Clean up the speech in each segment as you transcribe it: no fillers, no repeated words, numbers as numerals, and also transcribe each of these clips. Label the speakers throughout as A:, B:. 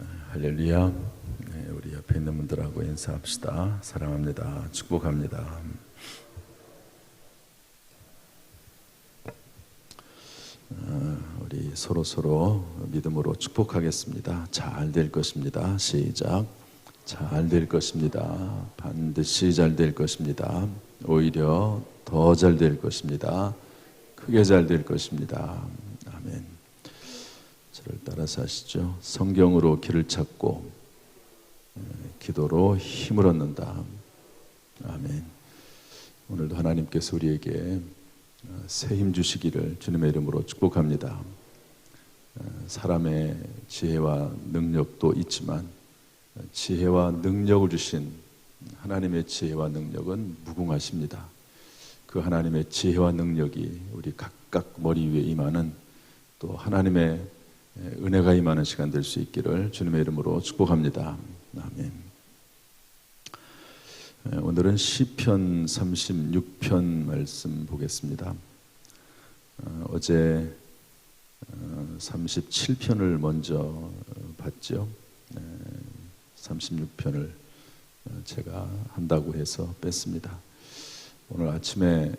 A: 할렐루야. 네, 우리 옆에 있는 분들하고 인사합시다. 사랑합니다. 축복합니다. 우리 서로 믿음으로 축복하겠습니다. 잘 될 것입니다. 시작. 잘 될 것입니다. 반드시 잘 될 것입니다. 오히려 더 잘 될 것입니다. 크게 잘 될 것입니다. 아멘. 저를 따라서 하시죠. 성경으로 길을 찾고 기도로 힘을 얻는다. 아멘. 오늘도 하나님께서 우리에게 새 힘 주시기를 주님의 이름으로 축복합니다. 사람의 지혜와 능력도 있지만 지혜와 능력을 주신 하나님의 지혜와 능력은 무궁하십니다. 그 하나님의 지혜와 능력이 우리 각각 머리 위에 임하는 또 하나님의 은혜가 임하는 시간 될 수 있기를 주님의 이름으로 축복합니다. 아멘. 오늘은 시편 36편 말씀 보겠습니다. 어제 37편을 먼저 봤죠. 36편을 제가 한다고 해서 뺐습니다. 오늘 아침에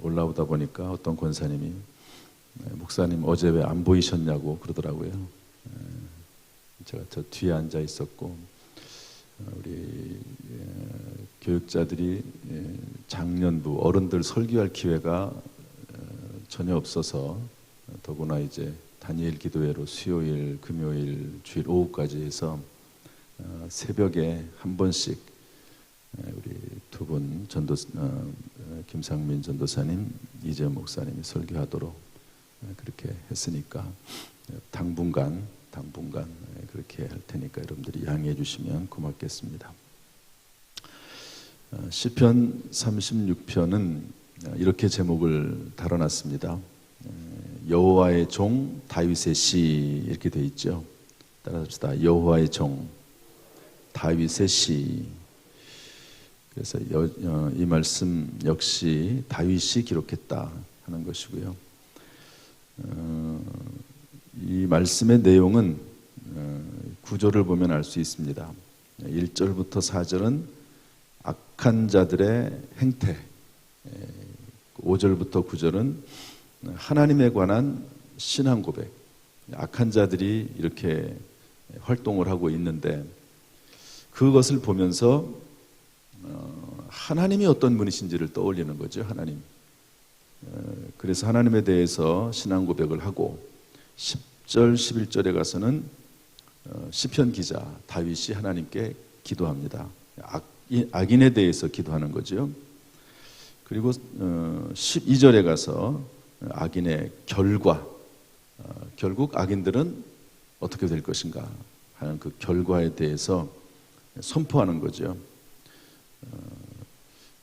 A: 올라오다 보니까 어떤 권사님이 목사님 어제 왜 안 보이셨냐고 그러더라고요. 제가 저 뒤에 앉아 있었고 우리 교육자들이 장년부 어른들 설교할 기회가 전혀 없어서 더구나 이제 다니엘 기도회로 수요일, 금요일, 주일 오후까지 해서 새벽에 한 번씩 우리 두 분 전도 김상민 전도사님, 이재현 목사님이 설교하도록 그렇게 했으니까 당분간 그렇게 할 테니까 여러분들이 양해해 주시면 고맙겠습니다. 시편 36편은 이렇게 제목을 달아놨습니다. 여호와의 종 다윗의 시 이렇게 돼 있죠. 따라합시다. 여호와의 종 다윗의 시. 그래서 이 말씀 역시 다윗이 기록했다 하는 것이고요. 이 말씀의 내용은 구조를 보면 알 수 있습니다. 1절부터 4절은 악한 자들의 행태, 5절부터 9절은 하나님에 관한 신앙 고백. 악한 자들이 이렇게 활동을 하고 있는데 그것을 보면서 하나님이 어떤 분이신지를 떠올리는 거죠. 하나님. 그래서 하나님에 대해서 신앙 고백을 하고 10절, 11절에 가서는 시편 기자 다윗이 하나님께 기도합니다. 악인에 대해서 기도하는 거죠. 그리고 12절에 가서 악인의 결과, 결국 악인들은 어떻게 될 것인가 하는 그 결과에 대해서 선포하는 거죠.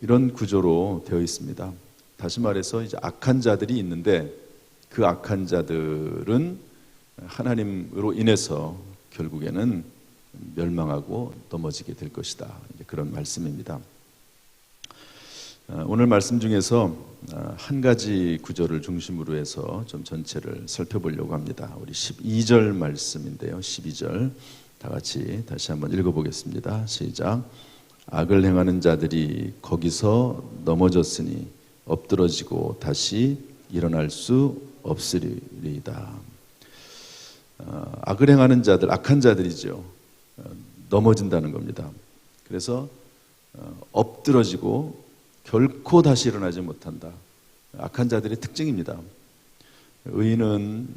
A: 이런 구조로 되어 있습니다. 다시 말해서 이제 악한 자들이 있는데 그 악한 자들은 하나님으로 인해서 결국에는 멸망하고 넘어지게 될 것이다. 그런 말씀입니다. 오늘 말씀 중에서 한 가지 구절을 중심으로 해서 좀 전체를 살펴보려고 합니다. 우리 12절 말씀인데요. 12절 다 같이 다시 한번 읽어보겠습니다. 시작. 악을 행하는 자들이 거기서 넘어졌으니 엎드러지고 다시 일어날 수 없으리이다. 악을 행하는 자들, 악한 자들이죠. 넘어진다는 겁니다. 그래서 엎드러지고 결코 다시 일어나지 못한다. 악한 자들의 특징입니다. 의인은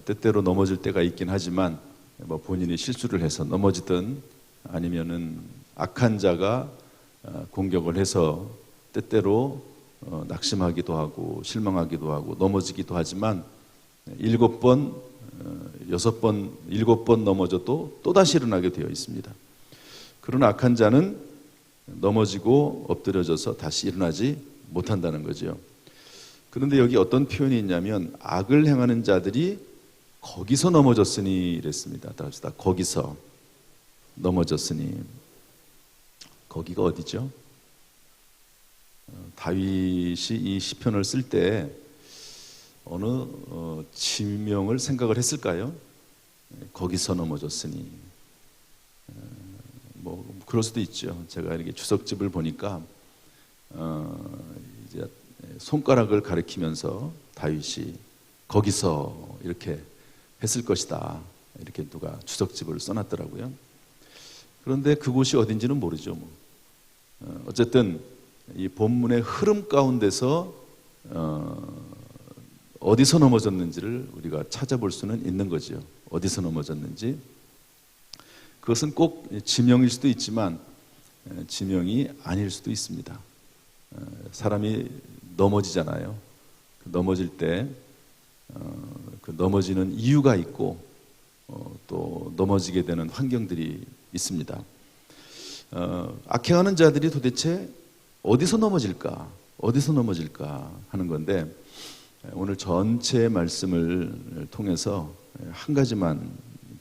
A: 때때로 넘어질 때가 있긴 하지만 뭐 본인이 실수를 해서 넘어지든 아니면은 악한 자가 공격을 해서 때때로 낙심하기도 하고 실망하기도 하고 넘어지기도 하지만 7번, 6번, 7번 넘어져도 또다시 일어나게 되어 있습니다. 그러나 악한 자는 넘어지고 엎드려져서 다시 일어나지 못한다는 거죠. 그런데 여기 어떤 표현이 있냐면 악을 행하는 자들이 거기서 넘어졌으니 이랬습니다. 따라합시다. 거기서 넘어졌으니. 거기가 어디죠? 다윗이 이 시편을 쓸 때 어느 지명을 생각을 했을까요? 거기서 넘어졌으니. 뭐 그럴 수도 있죠. 제가 이렇게 주석집을 보니까 이제 손가락을 가리키면서 다윗이 거기서 이렇게 했을 것이다, 이렇게 누가 주석집을 써놨더라고요. 그런데 그곳이 어딘지는 모르죠. 뭐. 어쨌든 이 본문의 흐름 가운데서 어디서 넘어졌는지를 우리가 찾아볼 수는 있는 거죠. 어디서 넘어졌는지. 그것은 꼭 지명일 수도 있지만 지명이 아닐 수도 있습니다. 사람이 넘어지잖아요. 넘어질 때 그 넘어지는 이유가 있고 또 넘어지게 되는 환경들이 있습니다. 악행하는 자들이 도대체 어디서 넘어질까? 어디서 넘어질까 하는 건데, 오늘 전체 말씀을 통해서 한 가지만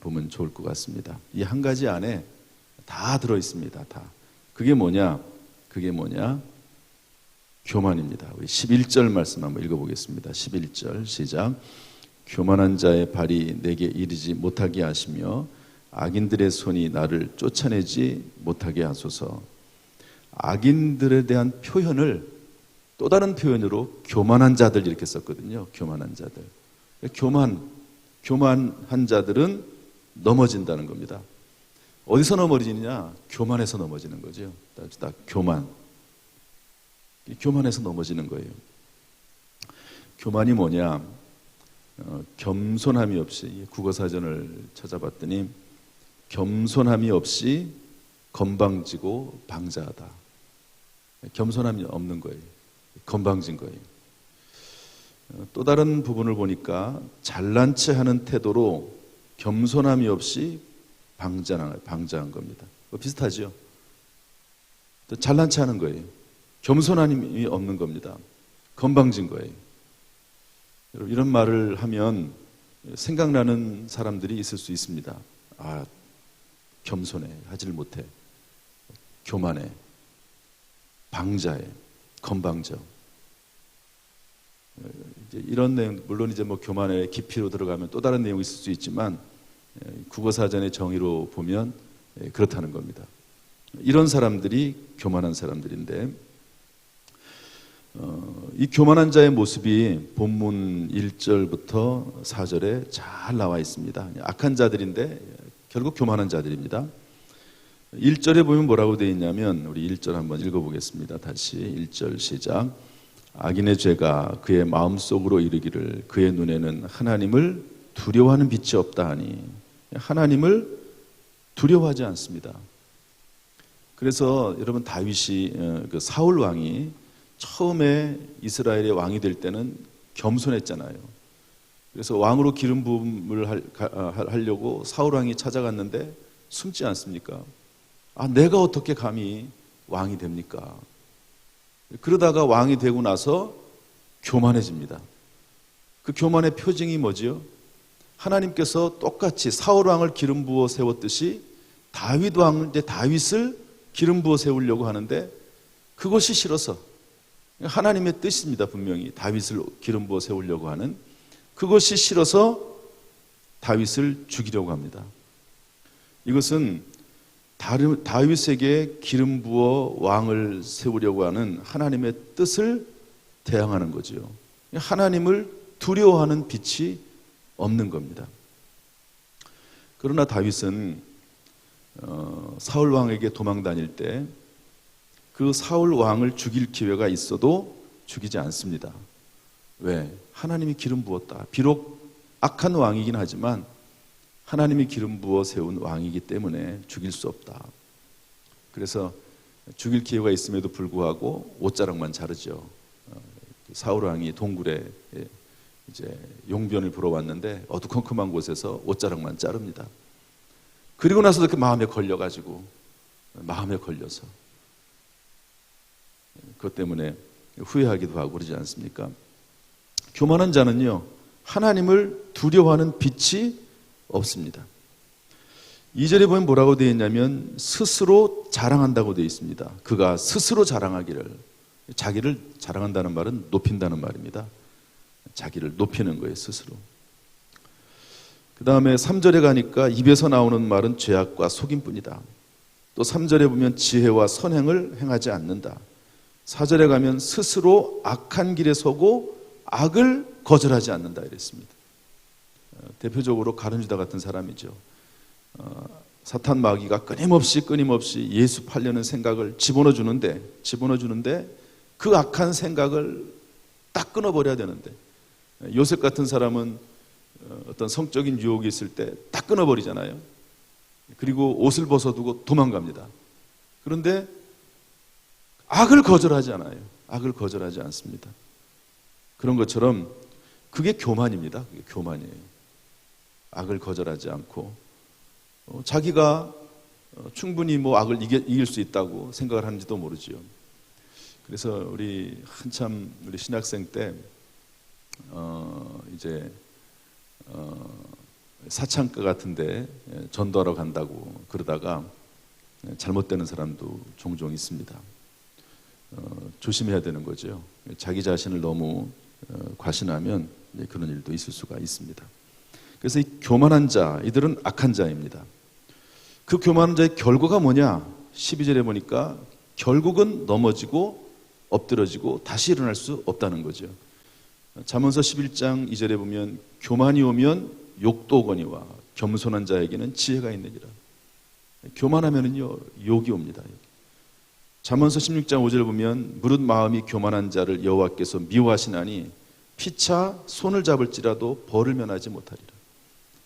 A: 보면 좋을 것 같습니다. 이 한 가지 안에 다 들어 있습니다. 다. 그게 뭐냐? 교만입니다. 우리 11절 말씀 한번 읽어보겠습니다. 11절 시작. 교만한 자의 발이 내게 이르지 못하게 하시며 악인들의 손이 나를 쫓아내지 못하게 하소서. 악인들에 대한 표현을 또 다른 표현으로 교만한 자들 이렇게 썼거든요. 교만한 자들. 교만한 자들은 넘어진다는 겁니다. 어디서 넘어지느냐? 교만해서 넘어지는 거죠. 딱 교만해서 넘어지는 거예요. 교만이 뭐냐? 겸손함이 없이, 국어사전을 찾아봤더니 겸손함이 없이 건방지고 방자하다. 겸손함이 없는 거예요. 건방진 거예요. 또 다른 부분을 보니까 잘난 체 하는 태도로 겸손함이 없이 방자한 겁니다. 비슷하죠? 잘난 체 하는 거예요. 겸손함이 없는 겁니다. 건방진 거예요. 여러분, 이런 말을 하면 생각나는 사람들이 있을 수 있습니다. 아, 겸손해, 하지를 못해, 교만해, 방자해, 건방져. 이런 내용, 물론 이제 뭐 교만의 깊이로 들어가면 또 다른 내용이 있을 수 있지만 국어사전의 정의로 보면 그렇다는 겁니다. 이런 사람들이 교만한 사람들인데, 이 교만한 자의 모습이 본문 1절부터 4절에 잘 나와 있습니다. 악한 자들인데 결국 교만한 자들입니다. 1절에 보면 뭐라고 되어 있냐면, 우리 1절 한번 읽어보겠습니다. 다시 1절 시작. 악인의 죄가 그의 마음속으로 이르기를 그의 눈에는 하나님을 두려워하는 빛이 없다 하니, 하나님을 두려워하지 않습니다. 그래서 여러분, 다윗이 그 사울 왕이 처음에 이스라엘의 왕이 될 때는 겸손했잖아요. 그래서 왕으로 기름 부음을 하려고 사울 왕이 찾아갔는데 숨지 않습니까? 아, 내가 어떻게 감히 왕이 됩니까? 그러다가 왕이 되고 나서 교만해집니다. 그 교만의 표징이 뭐지요? 하나님께서 똑같이 사울 왕을 기름 부어 세웠듯이 다윗 왕, 이제 다윗을 기름 부어 세우려고 하는데 그것이 싫어서, 하나님의 뜻입니다. 분명히 다윗을 기름 부어 세우려고 하는 그것이 싫어서 다윗을 죽이려고 합니다. 이것은 다윗에게 기름 부어 왕을 세우려고 하는 하나님의 뜻을 대항하는 거죠. 하나님을 두려워하는 빛이 없는 겁니다. 그러나 다윗은 사울 왕에게 도망 다닐 때 그 사울 왕을 죽일 기회가 있어도 죽이지 않습니다. 왜? 하나님이 기름 부었다. 비록 악한 왕이긴 하지만 하나님이 기름 부어 세운 왕이기 때문에 죽일 수 없다. 그래서 죽일 기회가 있음에도 불구하고 옷자락만 자르죠. 사울 왕이 동굴에 이제 용변을 보러 왔는데 어두컴컴한 곳에서 옷자락만 자릅니다. 그리고 나서도 그 마음에 걸려서 그것 때문에 후회하기도 하고 그러지 않습니까? 교만한 자는요, 하나님을 두려워하는 빛이 없습니다. 2절에 보면 뭐라고 되어 있냐면 스스로 자랑한다고 되어 있습니다. 그가 스스로 자랑하기를, 자기를 자랑한다는 말은 높인다는 말입니다. 자기를 높이는 거예요, 스스로. 그 다음에 3절에 가니까 입에서 나오는 말은 죄악과 속임뿐이다. 또 3절에 보면 지혜와 선행을 행하지 않는다. 4절에 가면 스스로 악한 길에 서고 악을 거절하지 않는다 이랬습니다. 대표적으로 가룟유다 같은 사람이죠. 사탄 마귀가 끊임없이 예수 팔려는 생각을 집어넣어 주는데 그 악한 생각을 딱 끊어버려야 되는데, 요셉 같은 사람은 어떤 성적인 유혹이 있을 때 딱 끊어버리잖아요. 그리고 옷을 벗어두고 도망갑니다. 그런데 악을 거절하지 않아요. 악을 거절하지 않습니다. 그런 것처럼 그게 교만입니다. 그게 교만이에요. 악을 거절하지 않고 자기가 충분히 악을 이길 수 있다고 생각을 하는지도 모르지요. 그래서 우리 신학생 때 이제 사창가 같은데 전도하러 간다고 그러다가 잘못되는 사람도 종종 있습니다. 조심해야 되는 거죠. 자기 자신을 너무 과신하면 그런 일도 있을 수가 있습니다. 그래서 이 교만한 자, 이들은 악한 자입니다. 그 교만한 자의 결과가 뭐냐? 12절에 보니까 결국은 넘어지고 엎드러지고 다시 일어날 수 없다는 거죠. 잠언서 11장 2절에 보면 교만이 오면 욕도 오거니와 겸손한 자에게는 지혜가 있느니라. 교만하면은요 욕이 옵니다. 잠언서 16장 5절을 보면 무릇 마음이 교만한 자를 여호와께서 미워하시나니 피차 손을 잡을지라도 벌을 면하지 못하리라.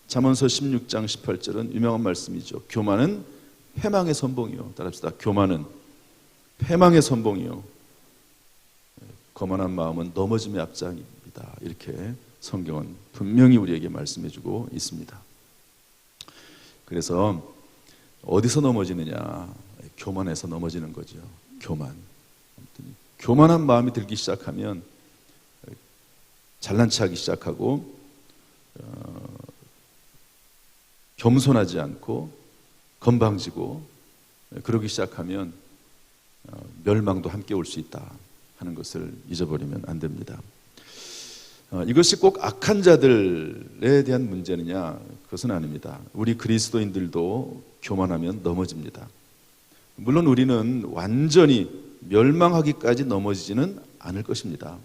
A: 잠언서 16장 18절은 유명한 말씀이죠. 교만은 패망의 선봉이요. 따라합시다. 교만은 패망의 선봉이요. 거만한 마음은 넘어짐의 앞장입니다. 이렇게 성경은 분명히 우리에게 말씀해주고 있습니다. 그래서 어디서 넘어지느냐? 교만에서 넘어지는 거죠. 교만한 마음이 들기 시작하면 잘난 체하기 시작하고 겸손하지 않고 건방지고 그러기 시작하면 멸망도 함께 올 수 있다 하는 것을 잊어버리면 안 됩니다. 이것이 꼭 악한 자들에 대한 문제느냐? 그것은 아닙니다. 우리 그리스도인들도 교만하면 넘어집니다. 물론 우리는 완전히 멸망하기까지 넘어지지는 않을 것입니다.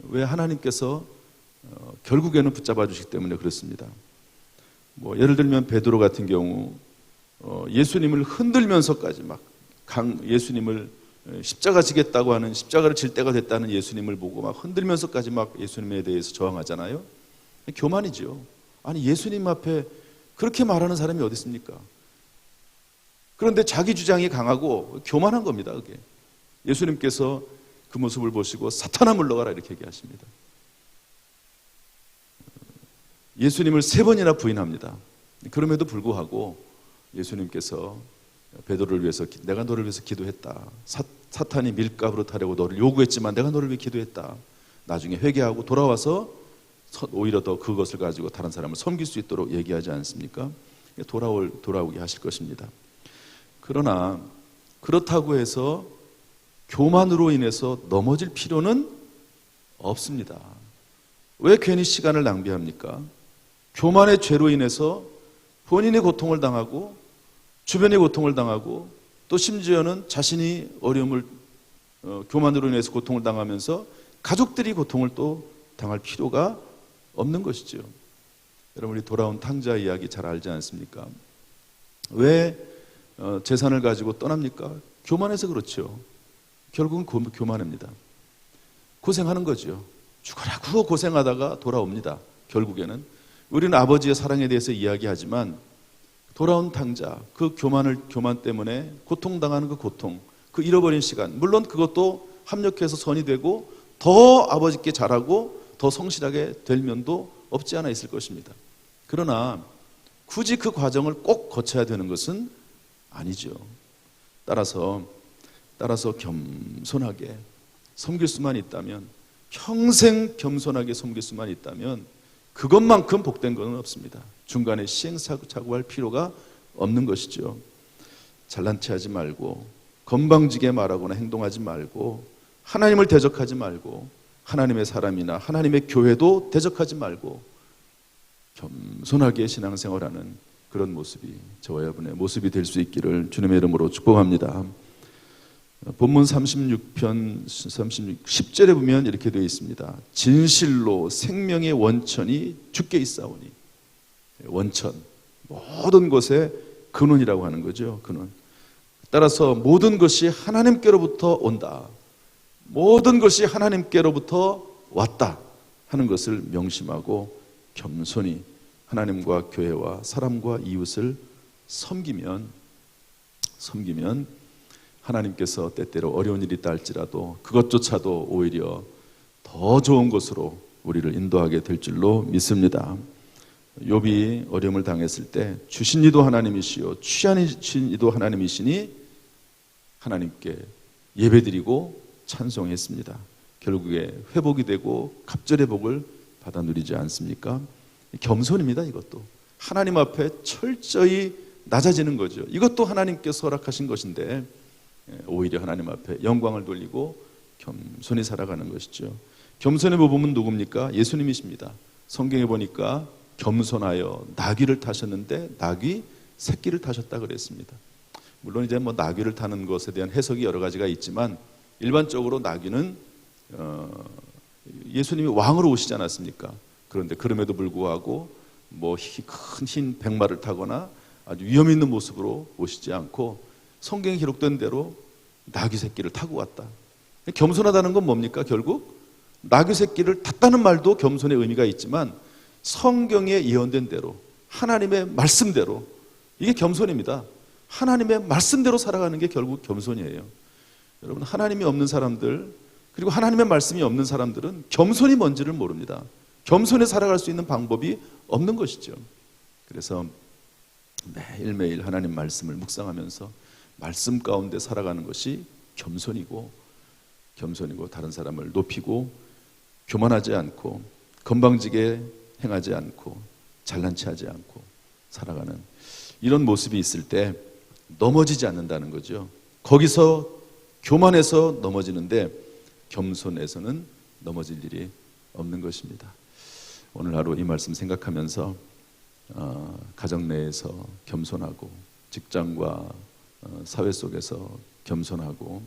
A: 왜? 하나님께서 결국에는 붙잡아 주시기 때문에 그렇습니다. 예를 들면 베드로 같은 경우 예수님을 흔들면서까지 예수님을 십자가 지겠다고 하는, 십자가를 질 때가 됐다는 예수님을 보고 흔들면서까지 예수님에 대해서 저항하잖아요. 교만이죠. 아니 예수님 앞에 그렇게 말하는 사람이 어디 있습니까? 그런데 자기 주장이 강하고 교만한 겁니다. 그게. 예수님께서 그 모습을 보시고 사탄아 물러가라 이렇게 얘기하십니다. 예수님을 3번이나 부인합니다. 그럼에도 불구하고 예수님께서 베드로를 위해서 내가 너를 위해서 기도했다. 사탄이 밀가부로 타려고 너를 요구했지만 내가 너를 위해 기도했다. 나중에 회개하고 돌아와서 오히려 더 그것을 가지고 다른 사람을 섬길 수 있도록 얘기하지 않습니까? 돌아오게 하실 것입니다. 그러나 그렇다고 해서 교만으로 인해서 넘어질 필요는 없습니다. 왜 괜히 시간을 낭비합니까? 교만의 죄로 인해서 본인의 고통을 당하고 주변의 고통을 당하고 또 심지어는 자신이 어려움을 교만으로 인해서 고통을 당하면서 가족들이 고통을 또 당할 필요가 없는 것이죠. 여러분 우리 돌아온 탕자 이야기 잘 알지 않습니까? 왜 재산을 가지고 떠납니까? 교만해서 그렇죠. 결국은 교만입니다. 고생하는 거죠. 죽으라고 고생하다가 돌아옵니다. 결국에는 우리는 아버지의 사랑에 대해서 이야기하지만 돌아온 탕자, 그 교만 때문에 고통당하는 그 고통, 그 잃어버린 시간, 물론 그것도 합력해서 선이 되고 더 아버지께 잘하고 더 성실하게 될 면도 없지 않아 있을 것입니다. 그러나 굳이 그 과정을 꼭 거쳐야 되는 것은 아니죠. 따라서 겸손하게 섬길 수만 있다면, 평생 겸손하게 섬길 수만 있다면 그것만큼 복된 것은 없습니다. 중간에 시행착오할 필요가 없는 것이죠. 잘난 체하지 말고 건방지게 말하거나 행동하지 말고 하나님을 대적하지 말고 하나님의 사람이나 하나님의 교회도 대적하지 말고 겸손하게 신앙생활하는 그런 모습이 저와 여러분의 모습이 될 수 있기를 주님의 이름으로 축복합니다. 본문 36편 10절에 보면 이렇게 되어 있습니다. 진실로 생명의 원천이 주께 있사오니. 원천, 모든 것의 근원이라고 하는 거죠. 근원. 따라서 모든 것이 하나님께로부터 온다, 모든 것이 하나님께로부터 왔다 하는 것을 명심하고 겸손히 하나님과 교회와 사람과 이웃을 섬기면 하나님께서 때때로 어려운 일이 있다 할지라도 그것조차도 오히려 더 좋은 것으로 우리를 인도하게 될 줄로 믿습니다. 욥이 어려움을 당했을 때 주신 이도 하나님이시요 취하신 이도 하나님이시니 하나님께 예배드리고 찬송했습니다. 결국에 회복이 되고 갑절의 복을 받아 누리지 않습니까? 겸손입니다. 이것도 하나님 앞에 철저히 낮아지는 거죠. 이것도 하나님께서 허락하신 것인데 오히려 하나님 앞에 영광을 돌리고 겸손히 살아가는 것이죠. 겸손의 모범은 누굽니까? 예수님이십니다. 성경에 보니까 겸손하여 나귀를 타셨는데 나귀 새끼를 타셨다 그랬습니다. 물론 이제 뭐 나귀를 타는 것에 대한 해석이 여러 가지가 있지만 일반적으로 나귀는 예수님이 왕으로 오시지 않았습니까? 그런데 그럼에도 불구하고 뭐 큰 흰 백마를 타거나 아주 위험 있는 모습으로 오시지 않고 성경에 기록된 대로 나귀 새끼를 타고 왔다. 겸손하다는 건 뭡니까? 결국 나귀 새끼를 탔다는 말도 겸손의 의미가 있지만 성경에 예언된 대로 하나님의 말씀대로 이게 겸손입니다. 하나님의 말씀대로 살아가는 게 결국 겸손이에요. 여러분, 하나님이 없는 사람들 그리고 하나님의 말씀이 없는 사람들은 겸손이 뭔지를 모릅니다. 겸손히 살아갈 수 있는 방법이 없는 것이죠. 그래서 매일매일 하나님 말씀을 묵상하면서 말씀 가운데 살아가는 것이 겸손이고 다른 사람을 높이고 교만하지 않고 건방지게 행하지 않고 잘난 체 하지 않고 살아가는 이런 모습이 있을 때 넘어지지 않는다는 거죠. 거기서 교만해서 넘어지는데 겸손해서는 넘어질 일이 없는 것입니다. 오늘 하루 이 말씀 생각하면서 가정 내에서 겸손하고 직장과 사회 속에서 겸손하고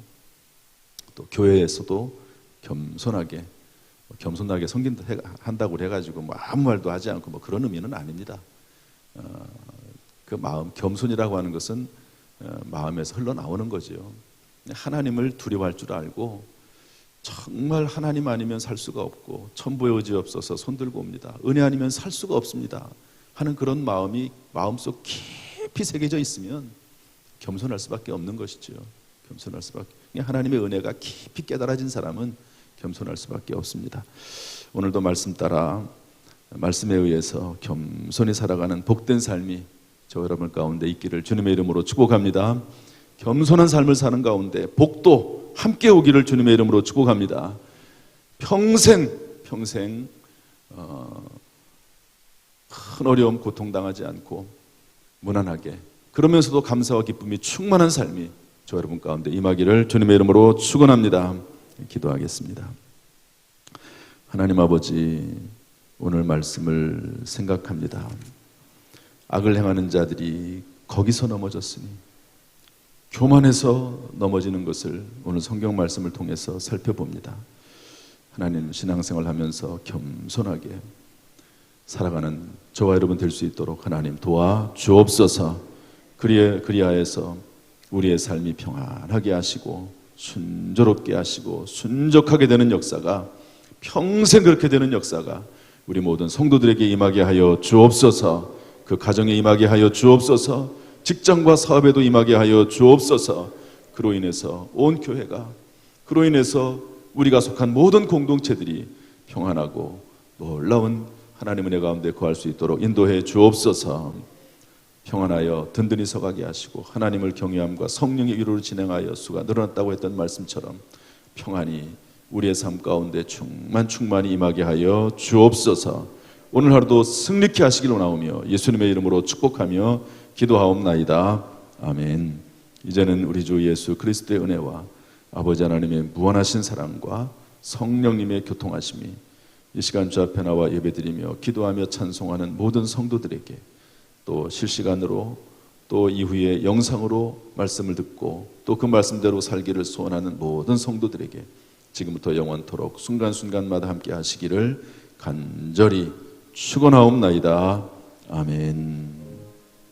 A: 또 교회에서도 겸손하게 섬긴다고 해가지고 뭐 아무 말도 하지 않고 뭐 그런 의미는 아닙니다. 그 마음, 겸손이라고 하는 것은 마음에서 흘러나오는 거죠. 하나님을 두려워할 줄 알고 정말 하나님 아니면 살 수가 없고 천부의 의지 없어서 손들고 옵니다. 은혜 아니면 살 수가 없습니다 하는 그런 마음이 마음속 깊이 새겨져 있으면 겸손할 수밖에 없는 것이죠. 겸손할 수밖에. 하나님의 은혜가 깊이 깨달아진 사람은 겸손할 수밖에 없습니다. 오늘도 말씀 따라 말씀에 의해서 겸손히 살아가는 복된 삶이 저 여러분 가운데 있기를 주님의 이름으로 축복합니다. 겸손한 삶을 사는 가운데 복도 함께 오기를 주님의 이름으로 축복합니다. 평생 큰 어려움 고통당하지 않고 무난하게 그러면서도 감사와 기쁨이 충만한 삶이 저 여러분 가운데 임하기를 주님의 이름으로 축원합니다. 기도하겠습니다. 하나님 아버지, 오늘 말씀을 생각합니다. 악을 행하는 자들이 거기서 넘어졌으니 교만해서 넘어지는 것을 오늘 성경 말씀을 통해서 살펴봅니다. 하나님, 신앙생활 하면서 겸손하게 살아가는 저와 여러분 될 수 있도록 하나님 도와 주옵소서. 그리하여서 우리의 삶이 평안하게 하시고 순조롭게 하시고 순적하게 되는 역사가 평생 그렇게 되는 역사가 우리 모든 성도들에게 임하게 하여 주옵소서. 그 가정에 임하게 하여 주옵소서. 직장과 사업에도 임하게 하여 주옵소서. 그로 인해서 온 교회가, 그로 인해서 우리가 속한 모든 공동체들이 평안하고 놀라운 하나님 은혜 가운데 거할 수 있도록 인도해 주옵소서. 평안하여 든든히 서가게 하시고 하나님을 경외함과 성령의 위로를 진행하여 수가 늘어났다고 했던 말씀처럼 평안이 우리의 삶 가운데 충만히 임하게 하여 주옵소서. 오늘 하루도 승리케 하시길 원하오며 예수님의 이름으로 축복하며 기도하옵나이다. 아멘. 이제는 우리 주 예수 그리스도의 은혜와 아버지 하나님의 무한하신 사랑과 성령님의 교통하심이 이 시간 주 앞에 나와 예배드리며 기도하며 찬송하는 모든 성도들에게, 또 실시간으로 또 이후에 영상으로 말씀을 듣고 또 그 말씀대로 살기를 소원하는 모든 성도들에게 지금부터 영원토록 순간순간마다 함께 하시기를 간절히 축원하옵나이다. 아멘.